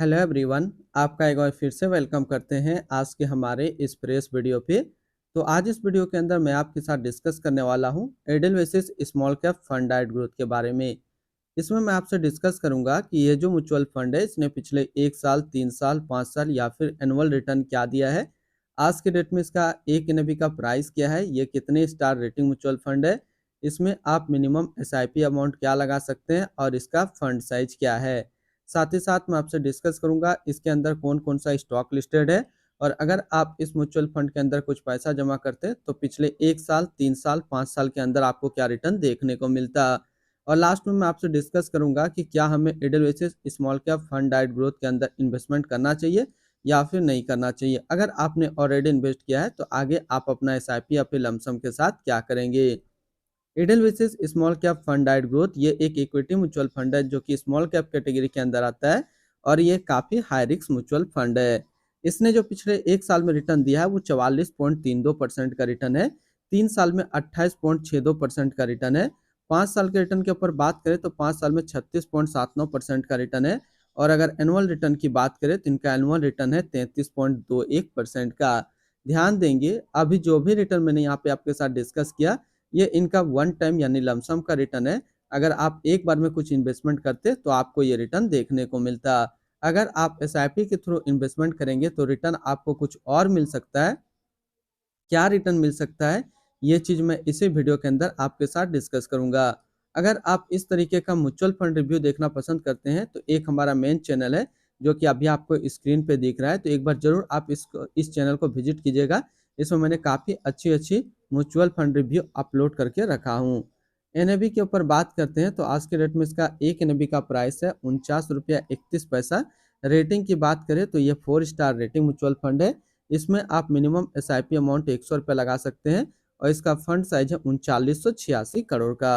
Hello everyone. आपका एक बार फिर से वेलकम करते हैं आज के हमारे इस प्रेस वीडियो पे। तो आज इस वीडियो के अंदर मैं आपके साथ डिस्कस करने वाला हूं एडेलवेसिस स्मॉल कैप फंड डाइट ग्रोथ के बारे में। इसमें मैं आपसे डिस्कस करूंगा कि ये जो म्यूचुअल फंड है इसने पिछले 1 साल, 3 साल, 5 साल या फिर एनुअल रिटर्न क्या दिया है। आज के डेट में इसका एक एनएबी का प्राइस क्या है, ये कितने स्टार रेटिंग म्यूचुअल फंड है, इसमें आप मिनिमम एसआईपी अमाउंट क्या लगा सकते हैं और इसका फंड साइज क्या है। साथ ही साथ मैं आपसे डिस्कस करूंगा इसके अंदर कौन कौन सा स्टॉक लिस्टेड है, और अगर आप इस म्यूचुअल फंड के अंदर कुछ पैसा जमा करते हैं तो पिछले 1 साल, 3 साल, 5 साल के अंदर आपको क्या रिटर्न देखने को मिलता। और लास्ट में मैं आपसे डिस्कस करूंगा कि क्या हमें एडेलवेसिस स्मॉल कैप फंड डाइट ग्रोथ के अंदर इन्वेस्टमेंट करना चाहिए या फिर नहीं करना चाहिए। अगर आपने ऑलरेडी इन्वेस्ट किया है तो आगे आप अपना एसआईपी या फिर लमसम के साथ क्या करेंगे। एडेलवेसिस स्मॉल कैप फंड डाइट ग्रोथ ये एक इक्विटी म्यूचुअल फंड है जो कि स्मॉल कैप कैटेगरी के अंदर आता है, और ये काफी हाई रिस्क म्यूचुअल फंड है। इसने जो पिछले 1 साल में रिटर्न दिया है वो 44.32% का रिटर्न है। 3 साल में 28.62% का रिटर्न है। 5 साल के रिटर्न के ऊपर बात करें तो 5 साल में 36.79% का रिटर्न है। और अगर एनुअल रिटर्न की बात करें तो इनका एनुअल रिटर्न है 33.21% का। ध्यान देंगे अभी जो भी रिटर्न मैंने यहाँ पे आपके साथ डिस्कस किया, ये इनका वन टाइम यानी लमसम का रिटर्न है। अगर आप एक बार में कुछ इन्वेस्टमेंट करते तो आपको ये रिटर्न देखने को मिलता। अगर आप एसआईपी के थ्रू इन्वेस्टमेंट करेंगे तो रिटर्न आपको कुछ और मिल सकता है। क्या रिटर्न मिल सकता है, ये चीज मैं इसी वीडियो के अंदर आपके साथ डिस्कस करूंगा। अगर आप इस तरीके का म्यूचुअल फंड रिव्यू देखना पसंद करते हैं तो एक हमारा मेन चैनल है जो कि अभी आपको स्क्रीन पे दिख रहा है, तो एक बार जरूर आप इस चैनल को विजिट कीजिएगा। इसमें मैंने काफी अच्छी अच्छी म्यूचुअल फंड रिव्यू अपलोड करके रखा हूँ। एनएबी के ऊपर बात करते हैं तो आज के डेट में इसका एक एनएबी का प्राइस है 49 रुपया 31 पैसा। रेटिंग की बात करें तो ये 4 स्टार रेटिंग म्यूचुअल फंड है। इसमें आप मिनिमम एसआईपी अमाउंट 100 रुपये लगा सकते हैं, और इसका फंड साइज है 3986 करोड़ का।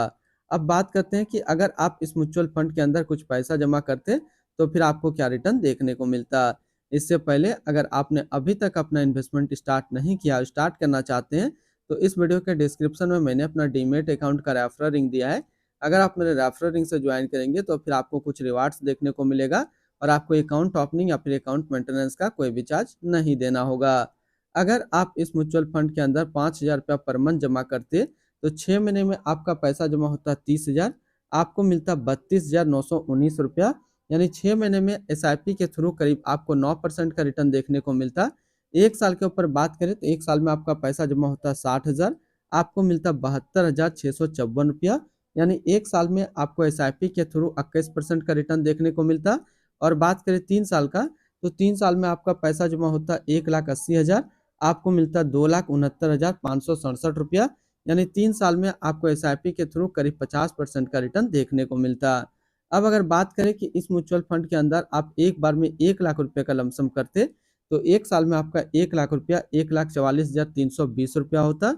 अब बात करते हैं कि अगर आप इस म्यूचुअल फंड के अंदर कुछ पैसा जमा करते तो फिर आपको क्या रिटर्न देखने को मिलता। इससे पहले अगर आपने अभी तक अपना इन्वेस्टमेंट स्टार्ट नहीं किया, स्टार्ट करना चाहते हैं, तो इस वीडियो के डिस्क्रिप्शन में मैंने अपना डीमेट अकाउंट का रेफरल लिंक दिया है। अगर आप मेरे रेफरल लिंक से ज्वाइन करेंगे तो फिर आपको कुछ रिवार्ड्स देखने को मिलेगा, और आपको अकाउंट ओपनिंग या फिर अकाउंट मेंटेनेंस का कोई भी चार्ज नहीं देना होगा। अगर आप इस म्यूचुअल फंड के अंदर 5,000 रुपया पर मंथ जमा करते तो 6 महीने में आपका पैसा जमा होता 30,000, आपको मिलता 32,919 रुपया। यानी 6 महीने में एसआईपी के थ्रू करीब आपको 9% का रिटर्न देखने को मिलता। 1 साल के ऊपर बात करें तो 1 साल में आपका पैसा जमा होता 60,000, आपको मिलता 72,654 रुपया। यानी 1 साल में आपको एसआईपी के थ्रू 21% का रिटर्न देखने को मिलता। और बात करें 3 साल का, तो 3 साल में आपका पैसा जमा होता 1,80,000, आपको मिलता 2,69,567 रुपया। यानी 3 साल में आपको एसआईपी के थ्रू करीब 50% का रिटर्न देखने को मिलता। अब अगर बात करें कि इस म्यूचुअल फंड के अंदर आप एक बार में 1 लाख रुपए का लमसम करते तो 1 साल में आपका 1 लाख रुपया 1,44,320 रुपया होता।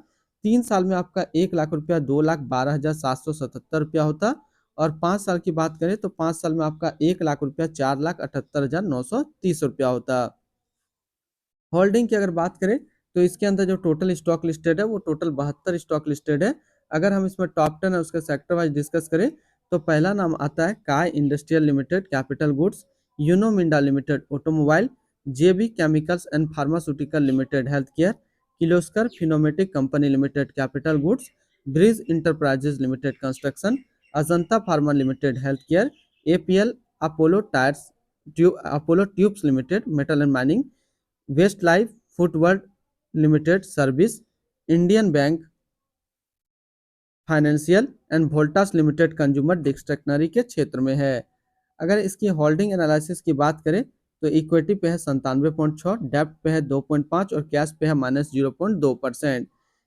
3 साल में आपका 1 लाख रुपया 2,12,777 रुपया होता। और 5 साल की बात करें तो 5 साल में आपका 1 लाख रुपया 4,78,930 रुपया होता। होल्डिंग की अगर बात करें तो इसके अंदर जो टोटल स्टॉक लिस्टेड है वो टोटल 72 स्टॉक लिस्टेड है। अगर हम इसमें टॉप 10 है उसके सेक्टर वाइज डिस्कस करें तो पहला नाम आता है काय industrial limited capital goods, Uno Minda limited automobile, JB chemicals and pharmaceutical limited health care, Kirloskar pneumatic company limited capital goods, bridge enterprises limited construction, Ajanta pharma limited health care, APL Apollo tyres, Apollo tubes limited metal and mining, Westlife foodworld limited service, Indian bank financial and Voltas limited consumer discretionary के क्षेत्र में है। अगर इसकी holding analysis की बात करें तो इक्विटी पे है 97.6, डेप्ट पे है 2.5 और कैश पे है -0.2%।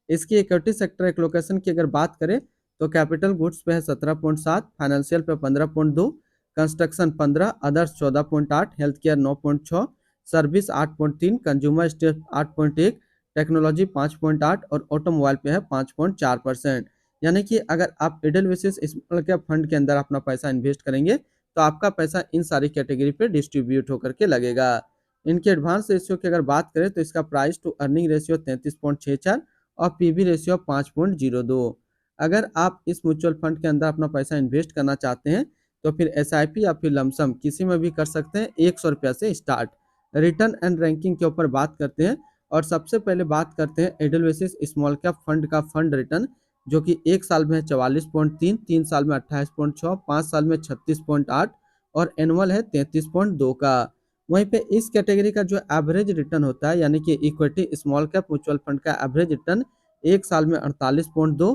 इसकी इक्विटी सेक्टर एलोकेशन की अगर बात करें तो कैपिटल गुड्स पे है 17.7, फाइनेंशियल पे 15.2, construction 15, others 14.8, health care 9.6, service 8.3, consumer state 8.1, technology 5.8 और ऑटोमोबाइल पे है 5.4%। यानी कि अगर आप एडेलवेसिस स्मॉल कैप फंड के अंदर अपना पैसा इन्वेस्ट करेंगे तो आपका पैसा इन सारी कैटेगरी पे डिस्ट्रीब्यूट होकर के लगेगा। इनके एडवांस रेशियो की अगर बात करें तो इसका प्राइस टू अर्निंग रेशियो 33.64 और पीबी रेशियो 5.02। अगर आप इस म्यूचुअल फंड के अंदर अपना पैसा इन्वेस्ट करना चाहते हैं तो फिर SIP या फिर लमसम किसी में भी कर सकते हैं 100 रुपया से स्टार्ट। रिटर्न एंड रैंकिंग के ऊपर बात करते हैं और सबसे पहले बात करते हैं एडेलवेसिस स्मॉल कैप फंड का फंड रिटर्न, जो कि 1 साल में है 44.3, 3 साल में 28.6, 5 साल में 36.8 और एनुअल है 33.2 का। वहीं पे इस कैटेगरी का जो एवरेज रिटर्न होता है, यानी कि equity small cap mutual fund का एवरेज रिटर्न 1 साल में 48.2,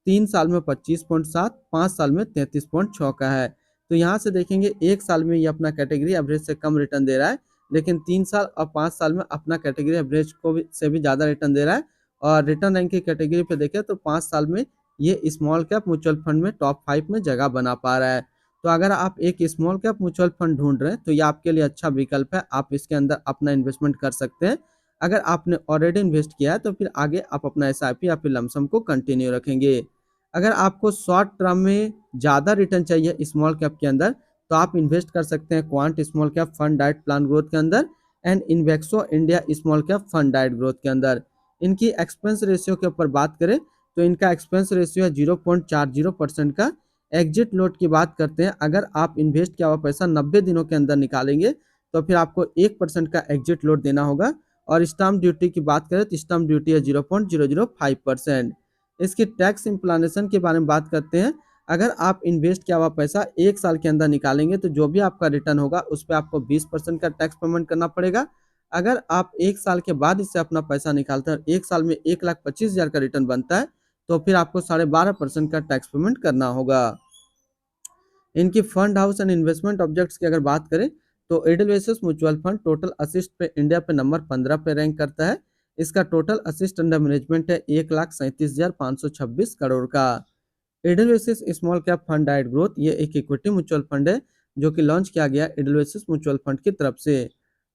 3 साल में 25.7, 5 साल में 33.6 का है। तो यहाँ से देखेंगे 1 साल में ये अपना कैटेगरी एवरेज से कम रिटर्न दे रहा है, लेकिन 3 साल और 5 साल में अपना कैटेगरी एवरेज से भी ज़्यादा रिटर्न दे रहा है। और रिटर्न रैंक की कैटेगरी पे देखें तो 5 साल में ये स्मॉल कैप म्यूचुअल फंड में टॉप 5 में जगह बना पा रहा है। तो अगर आप एक स्मॉल कैप म्यूचुअल फंड ढूंढ रहे हैं तो ये आपके लिए अच्छा विकल्प है, आप इसके अंदर अपना इन्वेस्टमेंट कर सकते हैं। अगर आपने ऑलरेडी इन्वेस्ट किया है तो फिर आगे आप अपना SIP या फिर लमसम को कंटिन्यू रखेंगे। अगर आपको शॉर्ट टर्म में ज़्यादा रिटर्न चाहिए स्मॉल कैप के अंदर तो आप इन्वेस्ट कर सकते हैं quant small cap fund diet plan growth के अंदर and इन्वेक्सो India small cap fund डाइट ग्रोथ के अंदर। इनकी एक्सपेंस रेशियो के ऊपर बात करें तो इनका एक्सपेंस रेशियो है 0.40% का। एग्जिट लोड की बात करते हैं, अगर आप इन्वेस्ट किया हुआ पैसा 90 दिनों के अंदर निकालेंगे तो फिर आपको 1% का एग्जिट लोड देना होगा। और स्टाम्प ड्यूटी की बात करें तो स्टाम्प ड्यूटी है 0.005%। इसकी टैक्स इम्प्लानेशन के बारे में बात करते हैं, अगर आप इन्वेस्ट किया हुआ पैसा 1 साल के अंदर निकालेंगे तो जो भी आपका रिटर्न होगा उस पर आपको 20% का टैक्स पेमेंट करना पड़ेगा। अगर आप 1 साल के बाद इससे अपना पैसा निकालते हैं और 1 साल में 1,25,000 का रिटर्न बनता है तो फिर आपको 12.5% का टैक्स पेमेंट करना होगा। इनकी fund house and investment objects की अगर बात करें तो एडेलवेसिस म्यूचुअल फंड टोटल असिस्ट पे इंडिया पे नंबर 15 पे रैंक करता है। इसका टोटल असिस्ट अंडर मैनेजमेंट है 1,37,526 करोड़ का। एडेलवेसिस स्मॉल कैप फंड डाइट ग्रोथ ये एक इक्विटी म्यूचुअल फंड है जो कि लॉन्च किया गया एडेलवेसिस म्यूचुअल फंड की तरफ से।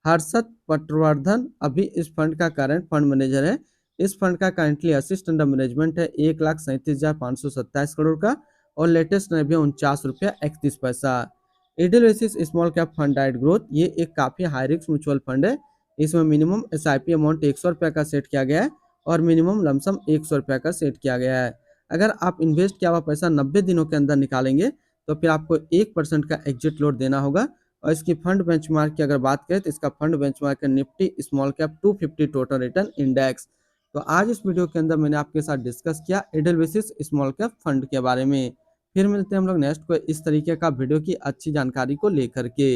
हर्षद पटवर्धन अभी इस फंड का करंट फंड मैनेजर है। इस फंड का करंटली असिस्ट अंडर मैनेजमेंट है 1,37,527 करोड़ का और लेटेस्ट है 49 रुपया 31 पैसा। एडेलवेसिस स्मॉल कैप फंड डाइट ग्रोथ ये एक काफ़ी हाई रिस्क म्यूचुअल फंड है। इसमें मिनिमम SIP अमाउंट 100 रुपया का सेट किया गया है और मिनिमम लमसम 100 रुपया का सेट किया गया है। अगर आप इन्वेस्ट किया हुआ पैसा 90 दिनों के अंदर निकालेंगे तो फिर आपको 1% का एग्जिट लोड देना होगा। और इसकी फंड बेंचमार्क की अगर बात करें तो इसका फंड बेंचमार्क है Nifty small cap 250 total return index. तो आज इस वीडियो के अंदर मैंने आपके साथ डिस्कस किया एडेलवेसिस स्मॉल कैप फंड के बारे में। फिर मिलते हैं हम लोग नेक्स्ट को इस तरीके का वीडियो की अच्छी जानकारी को लेकर के।